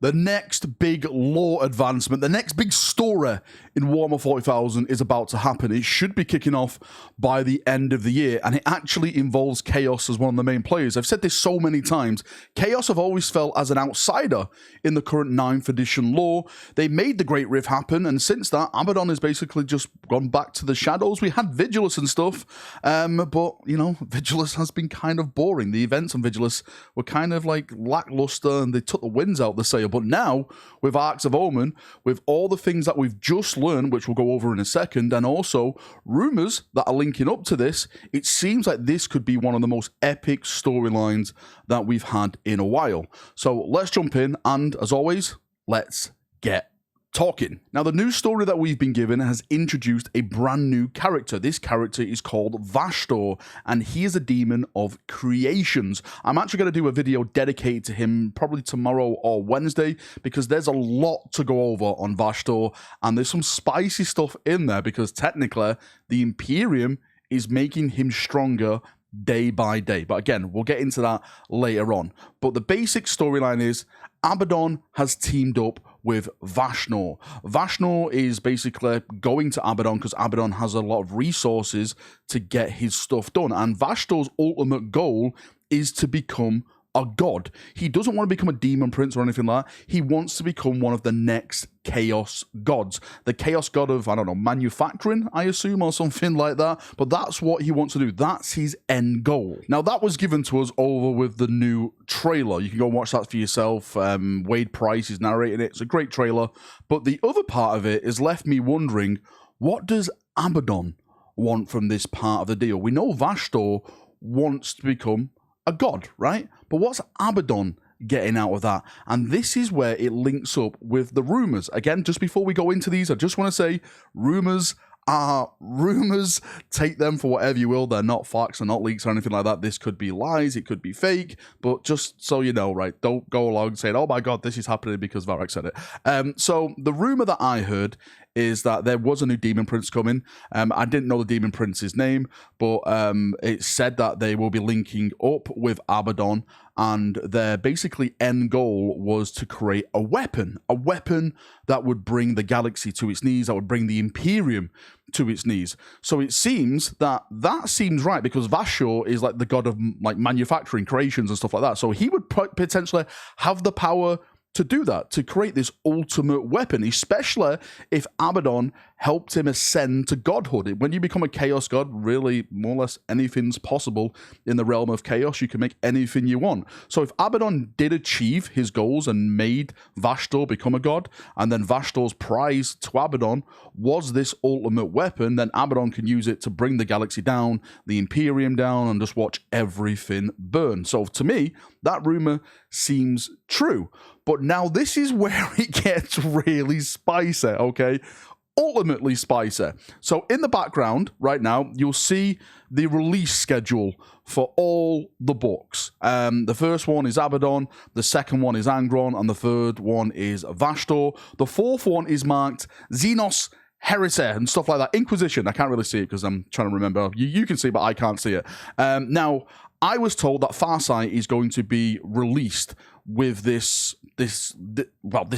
The next big lore advancement, the next big story in Warhammer 40,000 is about to happen. It should be kicking off by the end of the year, and it actually involves Chaos as one of the main players. I've said this so many times. Chaos have always felt as an outsider in the current 9th edition lore. They made the Great Rift happen, and since that, Abbadon has basically just gone back to the shadows. We had Vigilus and stuff, but, you know, Vigilus has been kind of boring. The events on Vigilus were kind of like lackluster, and they took the winds out of the sail. But now, with Arks of Omen, with all the things that we've just learned, which we'll go over in a second, and also rumors that are linking up to this, it seems like this could be one of the most epic storylines that we've had in a while. So let's jump in, and as always, let's get talking. Now, the new story that we've been given has introduced a brand new character. This character is called Vashtorr, and he is a demon of creations. I'm actually going to do a video dedicated to him probably tomorrow or Wednesday, because there's a lot to go over on Vashtorr, and there's some spicy stuff in there, because technically the Imperium is making him stronger day by day. But again, we'll get into that later on. But the basic storyline is Abbadon has teamed up with Vashtorr. Vashtorr is basically going to Abbadon because Abbadon has a lot of resources to get his stuff done. And Vashtorr's ultimate goal is to become a god. He doesn't want to become a demon prince or anything like that. He wants to become one of the next chaos gods. The chaos god of, I don't know, manufacturing, I assume, or something like that. But that's what he wants to do. That's his end goal. Now, that was given to us over with the new trailer. You can go and watch that for yourself. Wade Price is narrating it. It's a great trailer. But the other part of it has left me wondering, what does Abbadon want from this part of the deal? We know Vashtorr wants to become a god, right? But what's Abbadon getting out of that? And this is where it links up with the rumors. Again, just before we go into these, I just want to say rumors are rumors. Take them for whatever you will. They're not facts, they're not leaks or anything like that. This could be lies, it could be fake, but just so you know, right, don't go along saying, oh my god, this is happening because Valrak said it. So the rumor that I heard is that there was a new Demon Prince coming. I didn't know the Demon Prince's name, but it said that they will be linking up with Abbadon, and their basically end goal was to create a weapon that would bring the galaxy to its knees, that would bring the Imperium to its knees. So it seems that seems right, because Vashtorr is like the god of like manufacturing, creations and stuff like that. So he would potentially have the power to do that, to create this ultimate weapon, especially if Abbadon helped him ascend to godhood. When you become a chaos god, really, more or less anything's possible in the realm of chaos. You can make anything you want. So if Abbadon did achieve his goals and made Vashtorr become a god, and then Vashtorr's prize to Abbadon was this ultimate weapon, then Abbadon can use it to bring the galaxy down, the Imperium down, and just watch everything burn. So to me, that rumor seems true. But now this is where it gets really spicy, okay? Ultimately spicy. So in the background right now, you'll see the release schedule for all the books. The first one is Abbadon, the second one is Angron, and the third one is Vashtorr. The fourth one is marked Xenos Heresy and stuff like that. Inquisition, I can't really see it because I'm trying to remember. You can see, but I can't see it. Now, I was told that Farsight is going to be released with this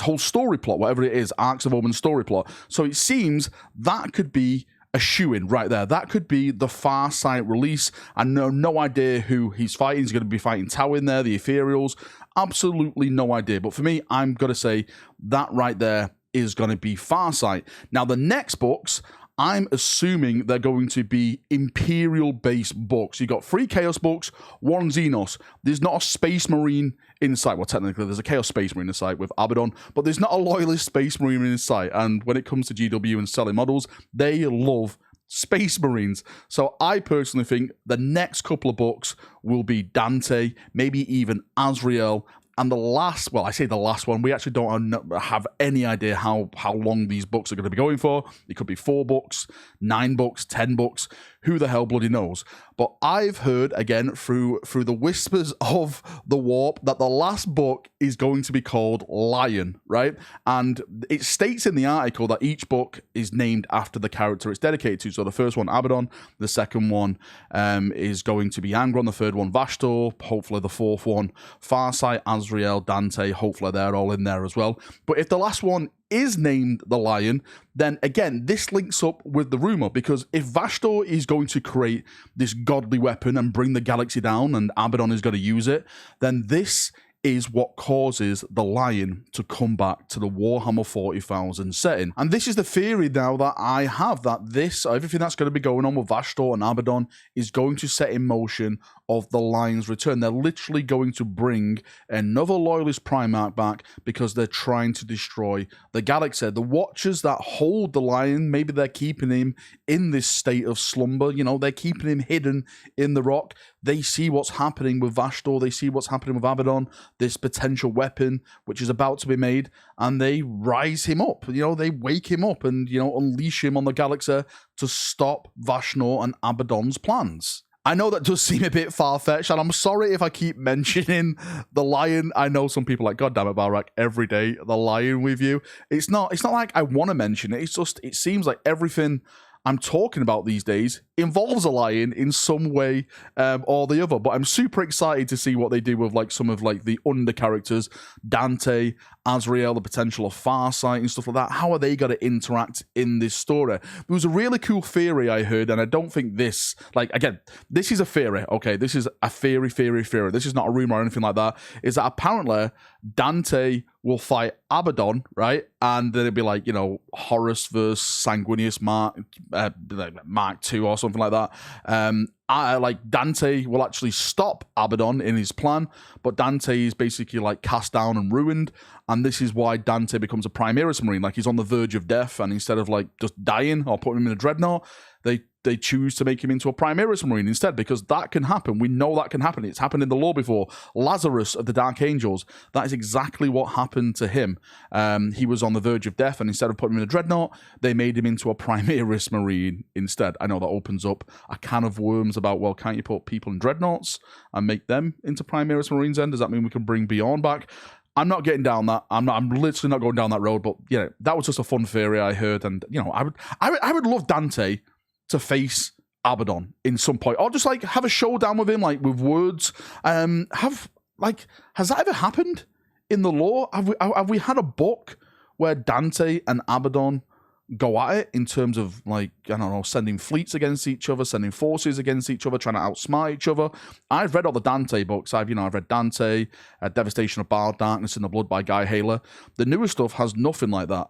whole story plot, whatever it is, Arks of Omen story plot. So it seems that could be a shoo-in right there. That could be the Farsight release. I know no idea who he's fighting. He's going to be fighting Tau in there, the Ethereals. Absolutely no idea. But for me, I'm going to say that right there is going to be Farsight. Now, the next books, I'm assuming they're going to be Imperial-based books. You got 3 Chaos books, 1 Xenos. There's not a Space Marine in sight. Well, technically, there's a Chaos Space Marine in sight with Abbadon, but there's not a Loyalist Space Marine in sight. And when it comes to GW and selling models, they love Space Marines. So I personally think the next couple of books will be Dante, maybe even Azrael. And the last, well, I say the last one, we actually don't have any idea how long these books are going to be going for. It could be 4 books, 9 books, 10 books. Who the hell bloody knows? But I've heard, again, through the whispers of the warp, that the last book is going to be called Lion, right? And it states in the article that each book is named after the character it's dedicated to. So the first one, Abbadon. The second one is going to be Angron. The third one, Vashtorr. Hopefully the fourth one, Farsight as Azrael, Dante, hopefully they're all in there as well. But if the last one is named the Lion, then again, this links up with the rumor, because if Vashtorr is going to create this godly weapon and bring the galaxy down, and Abbadon is going to use it, then this is what causes the Lion to come back to the Warhammer 40,000 setting. And this is the theory now that I have, that this, everything that's going to be going on with Vashtorr and Abaddon is going to set in motion of the Lion's return. They're literally going to bring another Loyalist Primarch back because they're trying to destroy the galaxy. The Watchers that hold the Lion, maybe they're keeping him in this state of slumber, you know, they're keeping him hidden in the rock. They see what's happening with Vashtorr, they see what's happening with Abaddon, this potential weapon which is about to be made, and they rise him up, you know, they wake him up and, you know, unleash him on the galaxy to stop Vashtorr and Abaddon's plans. I know that does seem a bit far-fetched, and I'm sorry if I keep mentioning the Lion. I know some people are like, God damn it, Valrak, every day, the Lion with you. It's not like I want to mention it. It's just, it seems like everything I'm talking about these days involves a Lion in some way or the other. But I'm super excited to see what they do with like some of like the under characters, Dante, Azrael, the potential of Farsight and stuff like that. How are they going to interact in this story? There was a really cool theory I heard, and I don't think this, like, again, this is a theory, okay? This is a theory. This is not a rumor or anything like that. Is that apparently Dante will fight Abbadon, right? And then it'd be like, you know, Horus versus Sanguinius Mark II or something like that. Like Dante will actually stop Abbadon in his plan, but Dante is basically like cast down and ruined, and this is why Dante becomes a Primaris Marine. Like, he's on the verge of death, and instead of like just dying or putting him in a dreadnought, they choose to make him into a Primaris Marine instead, because that can happen. We know that can happen. It's happened in the lore before. Lazarus of the Dark Angels, that is exactly what happened to him. He was on the verge of death, and instead of putting him in a dreadnought, they made him into a Primaris Marine instead. I know that opens up a can of worms about, well, can't you put people in dreadnoughts and make them into Primaris Marines then? Does that mean we can bring Beyond back? I'm not getting down that. I'm literally not going down that road. But yeah, that was just a fun theory I heard, and you know, I would love Dante to face Abbadon in some point, or just like have a showdown with him, like with words. Has that ever happened in the lore? Have we had a book where Dante and Abbadon go at it in terms of, like, I don't know, sending fleets against each other, sending forces against each other, trying to outsmart each other? I've read all the Dante books. I've read Dante, Devastation of Bile, Darkness in the Blood by Guy Haler. The newer stuff has nothing like that,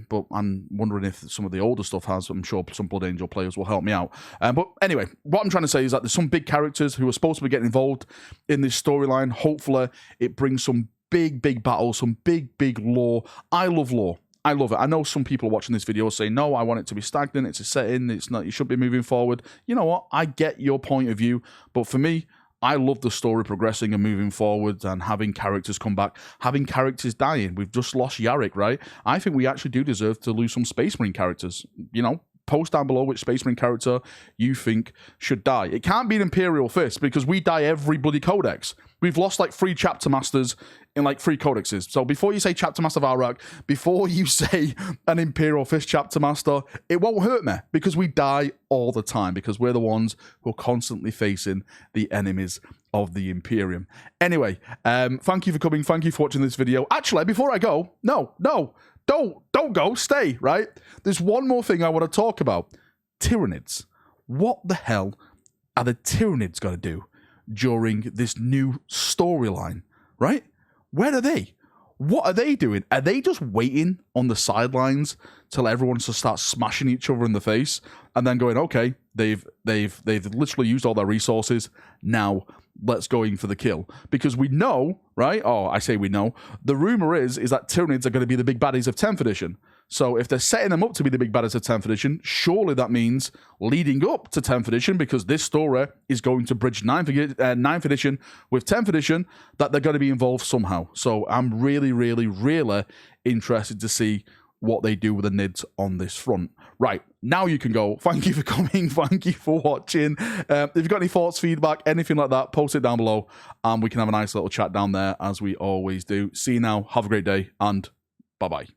but I'm wondering if some of the older stuff has. I'm sure some Blood Angel players will help me out. But anyway, what I'm trying to say is that there's some big characters who are supposed to be getting involved in this storyline. Hopefully it brings some big battles, some big lore. I love lore. I love it. I know some people watching this video saying, no, I want it to be stagnant. It's a setting. It's not, you should be moving forward. You know what? I get your point of view. But for me, I love the story progressing and moving forward and having characters come back, having characters dying. We've just lost Yarrick, right? I think we actually do deserve to lose some Space Marine characters. You know, post down below which Space Marine character you think should die. It can't be an Imperial Fist, because we die every bloody codex. We've lost like 3 chapter masters in like 3 codexes. So before you say chapter master Valrak, before you say an Imperial Fist chapter master, it won't hurt me, because we die all the time, because we're the ones who are constantly facing the enemies of the Imperium. Anyway, thank you for coming. Thank you for watching this video. Actually, before I go, no, don't go, stay, right? There's one more thing I want to talk about. Tyranids. What the hell are the Tyranids going to do during this new storyline, right? Where are they? What are they doing? Are they just waiting on the sidelines till everyone just starts smashing each other in the face and then going, okay, they've literally used all their resources, now let's go in for the kill? Because we know, right? Oh, I say we know. The rumor is that Tyranids are going to be the big baddies of 10th edition. So if they're setting them up to be the big baddies of 10th edition, surely that means leading up to 10th edition, because this story is going to bridge 9th edition with 10th edition, that they're going to be involved somehow. So I'm really interested to see what they do with the Nids on this front. Right, now you can go. Thank you for coming. Thank you for watching. If you've got any thoughts, feedback, anything like that, post it down below, and we can have a nice little chat down there, as we always do. See you now. Have a great day, and bye-bye.